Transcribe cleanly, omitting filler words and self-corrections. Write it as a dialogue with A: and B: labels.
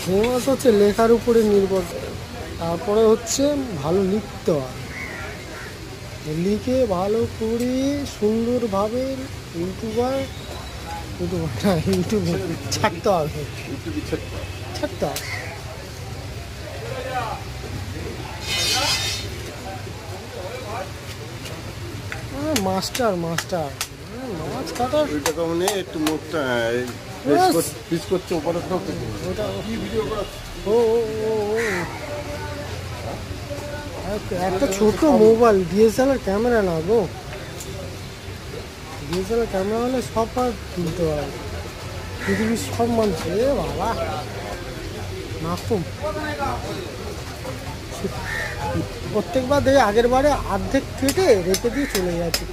A: Famous হচ্ছে লেখার উপরে নির্ভর, তারপরে হচ্ছে ভালো লিখতে হয়, লিখে ভালো করে সুন্দরভাবে ইউটিউবে ছাড়তে হবে, ছাড়তে হবে। মাস্টার মাছ কাটার
B: একটু মুখটা পিস করছে উপরে।
A: একটা ছোট মোবাইল, ডিএসএলআর ক্যামেরা না গো, ডিএসএলআর ক্যামেরা হলে সব আর তুলতে পারবে পৃথিবীর সব মানুষ। বাবা মাকুম প্রত্যেকবার দেখে আগের বারে অর্ধেক কেটে রেখে দিয়ে চলে যাচ্ছে।